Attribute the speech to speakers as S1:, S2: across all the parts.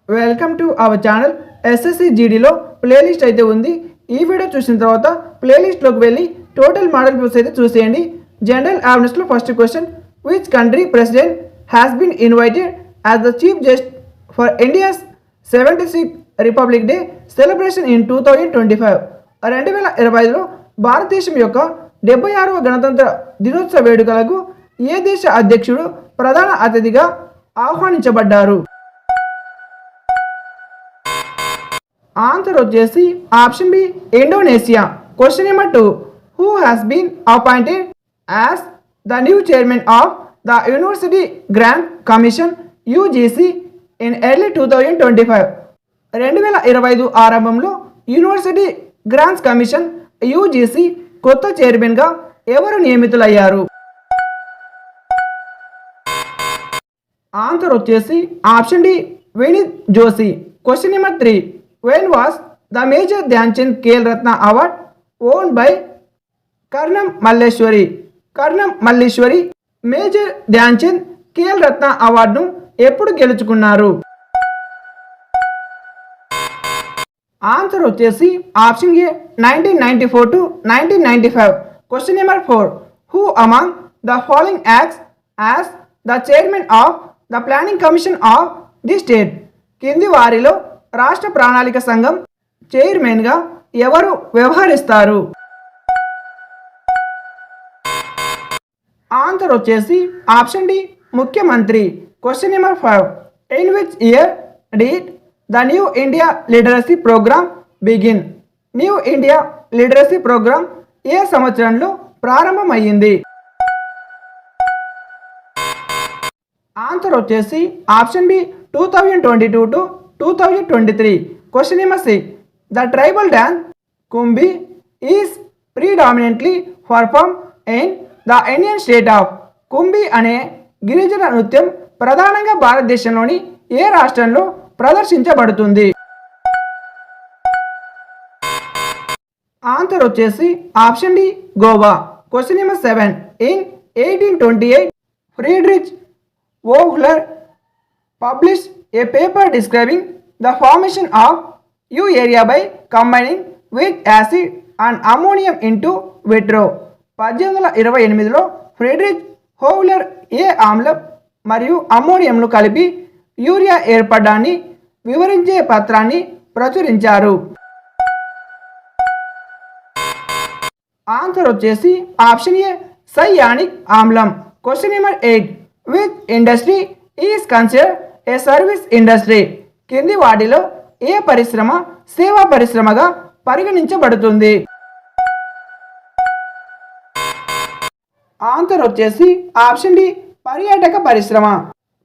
S1: Welcome to our channel. SSC జీడీలో playlist అయితే ఉంది. ఈ వీడియో చూసిన తర్వాత ప్లేలిస్ట్లోకి వెళ్ళి టోటల్ మోడల్ పేపర్స్ అయితే చూసేయండి. జనరల్ అవేర్నెస్లో first question, which country president has been invited as the chief guest for India's 76th republic day celebration in 2025. 2025లో భారతదేశం యొక్క 76వ గణతంత్ర దినోత్సవ వేడుకలకు ఏ దేశ అధ్యక్షుడు ప్రధాన అతిథిగా ఆహ్వానించబడ్డారు? ఆన్సర్ వచ్చేసి option B, Indonesia. Question number 2, who has been appointed as the new chairman of the University Grant Commission UGC in early 2025. 2025 ఆరంభంలో యూనివర్సిటీ గ్రాంట్స్ కమిషన్ యూజీసీ కొత్త చైర్మన్గా ఎవరు నియమితులయ్యారు? ఆన్సర్ వచ్చేసి option D, Vineet Joshi. Question number 3, when was the Major Dhyanchand Khel Ratna Award owned by Karnam Malleshwari? Karnam Malleshwari major Dhyanchand Khel Ratna అవార్డును ఎప్పుడు గెలుచుకున్నారు? Answer వచ్చేసి option A, 1994 to 1995. Question number 4, who among the following acts as the chairman of the planning commission of the state? కింది వారిలో రాష్ట్ర ప్రణాళిక సంఘం చైర్మన్గా ఎవరు వ్యవహరిస్తారు? ఆన్సర్ వచ్చేసి ఆప్షన్ డి, ముఖ్యమంత్రి. Question number 5, in which year did the new India literacy program begin? New India literacy program ఏ సంవత్సరంలో ప్రారంభమయ్యింది? ఆన్సర్ వచ్చేసి option B, 2022 to 2023. Question number 6, the tribal dance Kumbi is predominantly performed in the Indian state of Kunbi అనే గిరిజన నృత్యం ప్రధానంగా భారతదేశంలోని ఏ రాష్ట్రంలో ప్రదర్శించబడుతుంది? ఆన్సర్ వచ్చేసి option D, Goa. Question number 7, in 1828 Friedrich Wohler published a paper describing the formation of urea by combining with acid and ammonium into vitro. 1828లో Frederick Wohler ఏ ఆమ్లం మరియు అమ్మోనియంను కలిపి యూరియా ఏర్పడడాన్ని వివరించే పత్రాన్ని ప్రచురించారు. ఆన్సర్ వచ్చేసి ఆప్షన్ ఏ, సైయానిక్ ఆమ్లం. Question number 8, which industry is considered A service industry? కింది వాటిలో ఏ పరిశ్రమ సేవా పరిశ్రమగా పరిగణించబడుతుంది? ఆన్సర్ వచ్చేసి ఆప్షన్ డి, పర్యాటక పరిశ్రమ.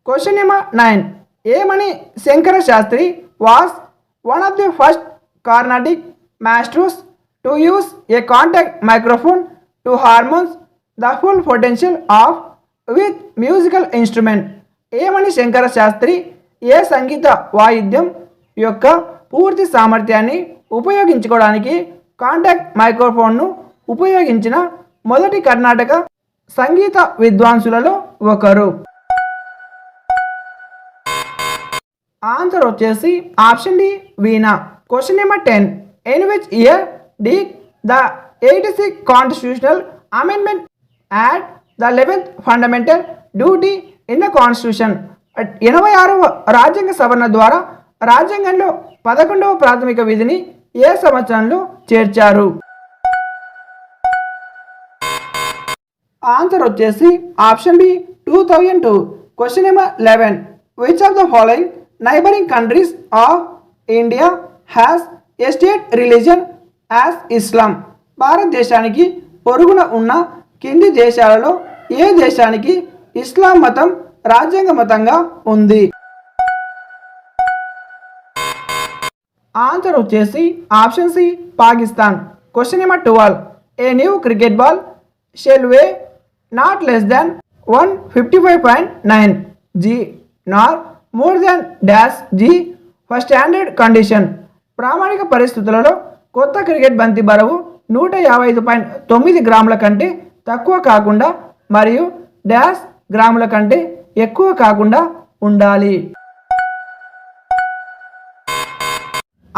S1: Question number 9, Emani Shankara Sastry was one of the first Carnatic maestros to use a contact microphone to harness the full potential of with musical instrument? Emani Shankara Sastry ఏ సంగీత వాయిద్యం యొక్క పూర్తి సామర్థ్యాన్ని ఉపయోగించుకోవడానికి కాంటాక్ట్ మైక్రోఫోన్ను ఉపయోగించిన మొదటి కర్ణాటక సంగీత విద్వాంసులలో ఒకరు? ఆన్సర్ వచ్చేసి option D, veena. Question number 10, in which year did the 86th constitutional amendment add the 11th fundamental duty in the constitution? 86వ రాజ్యాంగ సవరణ ద్వారా రాజ్యాంగంలో 11వ ప్రాథమిక విధిని ఏ సంవత్సరంలో చేర్చారు? ఆన్సర్ వచ్చేసి option B, 2002. Question number 11, which of the following neighbouring countries of India has a state religion as Islam? భారతదేశానికి పొరుగున ఉన్న కింది దేశాలలో ఏ దేశానికి ఇస్లాం మతం రాజ్యాంగ మతంగా ఉంది? ఆన్సర్ వచ్చేసి option C, Pakistan. Question number 12, a new cricket ball shall weigh not less than 155.9 g nor more than dash g for standard condition? ప్రామాణిక పరిస్థితులలో కొత్త క్రికెట్ బంతి బరువు 155.9 గ్రాముల కంటే తక్కువ కాకుండా మరియు డాష్ గ్రాముల కంటే ఎక్కువ కాకుండా ఉండాలి.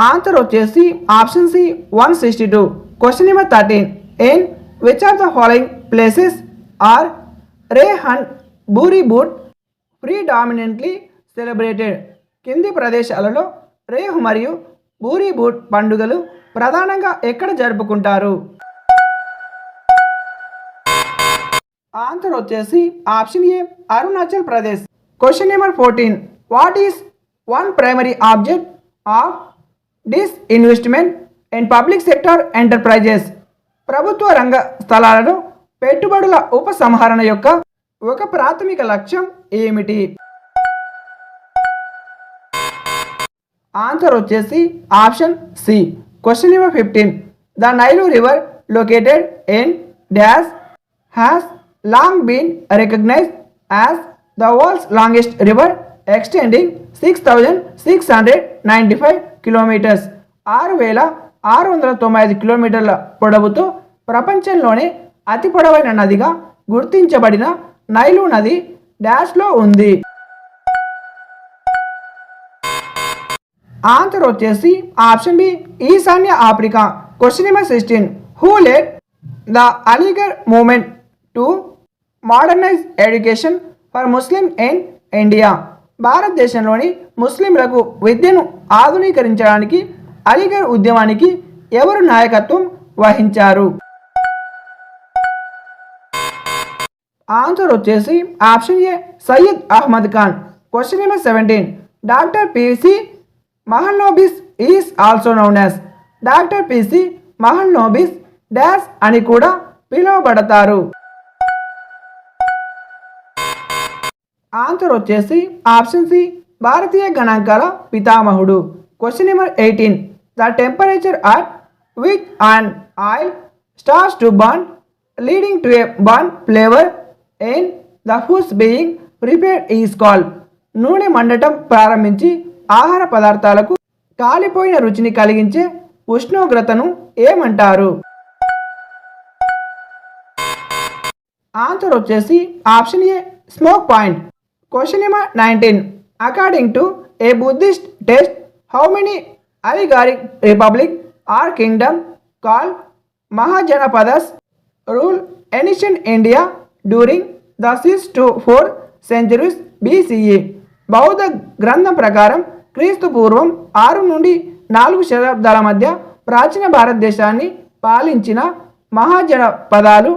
S1: ఆన్సర్ వచ్చేసి option C 162. Question number 13. In which of the following places are Reh and Boori Boot predominantly celebrated? కింది ప్రదేశాలలో రేహ్ మరియు బూరి బూట్ పండుగలు ప్రధానంగా ఎక్కడ జరుపుకుంటారు? ఆన్సర్ వచ్చేసి option A Arunachal Pradesh. Question number 14. What is one primary object of disinvestment in public sector enterprises? ప్రభుత్వ రంగ స్థలాలలో పెట్టుబడుల ఉపసంహరణ యొక్క ఒక ప్రాథమిక లక్ష్యం ఏమిటి? ఆన్సర్ వచ్చేసి option C. Question number 15. The Nile river located in dash has long been recognised as the world's longest river extending 6,695 kilometres. 6,695 కిలోమీటర్ల పొడవుతో ప్రపంచంలోనే అతి పొడవైన నదిగా గుర్తించబడిన నైలు నది డాష్లో ఉంది. ఆన్సర్ వచ్చేసి ఆప్షన్ బి ఈశాన్య Africa. Question number 16. Who lead the Aligarh movement to modernise education for Muslim in India? భారతదేశంలోని ముస్లింలకు విద్యను ఆధునీకరించడానికి అలీగర్ ఉద్యమానికి ఎవరు నాయకత్వం వహించారు? ఆన్సర్ వచ్చేసి option A Syed Ahmad Khan. Question number 17. Doctor P C Mahalanobis is also known as? Doctor P C Mahalanobis dash అని కూడా పిలువబడతారు. ఆన్సర్ వచ్చేసి ఆప్షన్ సి భారతీయ గణాంకాల పితామహుడు. Question number 18. The temperature at which an oil starts to burn leading to a burn flavour in the foods being prepared is called? నూనె మండటం ప్రారంభించి ఆహార పదార్థాలకు కాలిపోయిన రుచిని కలిగించే ఉష్ణోగ్రతను ఏమంటారు? ఆన్సర్ వచ్చేసి option A smoke point. Question number 19. According to a Buddhist text how many oligarchic republic or kingdom called Mahajanapadas rule ancient India during the 6 to 4 centuries BCE? బౌద్ధ గ్రంథం ప్రకారం క్రీస్తు పూర్వం 6 నుండి 4 శతాబ్దాల మధ్య ప్రాచీన భారతదేశాన్ని పాలించిన మహాజనపదాలు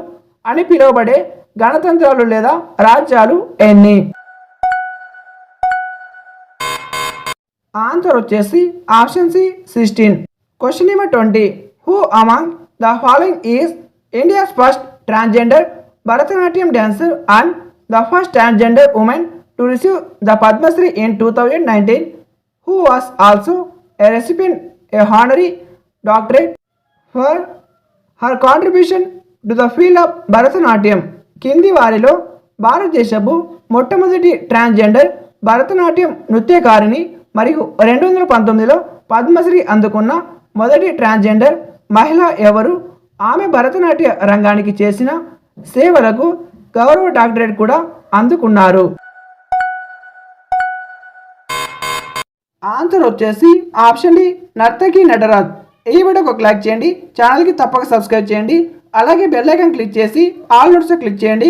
S1: అని పిలువబడే గణతంత్రాలు లేదా రాజ్యాలు ఎన్ని? ఆన్సర్ వచ్చేసి option C 16. Question number 20. Who among the following is India's first transgender Bharatanatyam dancer and the first transgender women to receive the Padmashri in 2019? Who was also a recipient a honorary doctorate for her contribution to the field of Bharatanatyam? కింది వారిలో భారతదేశపు మొట్టమొదటి transgender Bharatanatyam నృత్యకారిణి మరియు 2019లో పద్మశ్రీ అందుకున్న మొదటి transgender మహిళ ఎవరు? ఆమె భరతనాట్య రంగానికి చేసిన సేవలకు గౌరవ డాక్టరేట్ కూడా అందుకున్నారు. ఆన్సర్ వచ్చేసి ఆప్షన్ డి నర్తకి నటరాజ్. ఈ వీడియోకి ఒక లైక్ చేయండి, ఛానల్కి తప్పక సబ్స్క్రైబ్ చేయండి, అలాగే బెల్ ఐకాన్ క్లిక్ చేసి ఆల్ నోట్స్ క్లిక్ చేయండి.